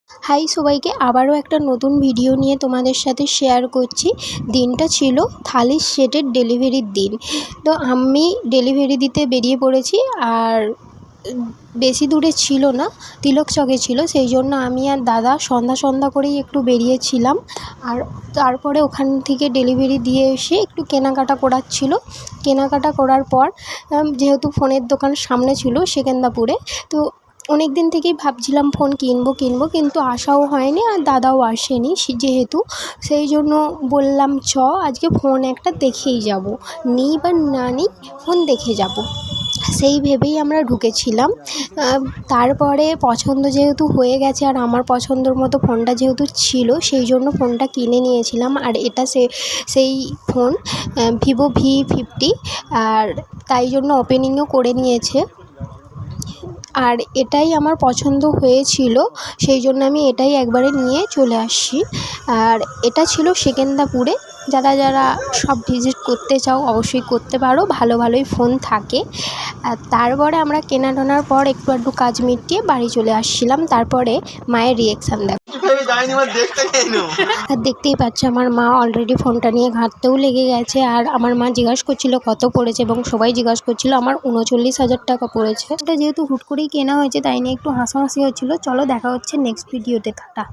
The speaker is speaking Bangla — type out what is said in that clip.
হাই সবাইকে, আবারও একটা নতুন ভিডিও নিয়ে তোমাদের সাথে শেয়ার করছি। দিনটা ছিল থালির সেটের ডেলিভারির দিন। তো আমি ডেলিভারি দিতে বেরিয়ে পড়েছি, আর বেশি দূরে ছিল না, তিলক চকে ছিল। সেই জন্য আমি আর দাদা সন্ধ্যা করেই একটু বেরিয়েছিলাম। আর তারপরে ওখান থেকে ডেলিভারি দিয়ে এসে একটু কেনাকাটা করার ছিল। কেনাকাটা করার পর যেহেতু ফোনের দোকান সামনে ছিল সেকেন্দ্রাপুরে, তো অনেক দিন থেকেই ভাবছিলাম ফোন কিনবো কিন্তু আসাও হয়নি, আর দাদাও আসেনি যেহেতু। সেই জন্য বললাম আজকে ফোন একটা দেখেই যাব, নিই বা না নিই ফোন দেখে যাব। সেই ভেবেই আমরা ঢুকেছিলাম। তারপরে পছন্দ যেহেতু হয়ে গেছে, আর আমার পছন্দর মতো ফোনটা যেহেতু ছিল, সেই জন্য ফোনটা কিনে নিয়েছিলাম। আর এটা সেই ফোন ভিভো V50, আর তাই জন্য ওপেনিংও করে নিয়েছে। আর এটাই আমার পছন্দ হয়েছিল, সেই জন্য আমি এটাই একবারে নিয়ে চলে আসি। আর এটা ছিল সেকেন্দ্রাপুরে। যারা সব ভিজিট করতে চাও অবশ্যই করতে পারো, ভালোই ফোন থাকে। আর তারপরে আমরা কেনাটানার পর একটু কাজ মিটিয়ে বাড়ি চলে আসছিলাম। তারপরে মায়ের রিয়াকশান দেখো। আর দেখতেই পাচ্ছ আমার মা অলরেডি ফোনটা নিয়ে ঘাঁটতেও লেগে গেছে। আর আমার মা জিজ্ঞাসা করছিল কত পড়েছে, এবং সবাই জিজ্ঞাসা করছিল। আমার 39,000 টাকা পড়েছে। এটা যেহেতু হুট করেই কেনা হয়েছে, তাই নিয়ে একটু হাসাহাসি হচ্ছিলো। চলো দেখা হচ্ছে নেক্সট ভিডিওতে। টাটা।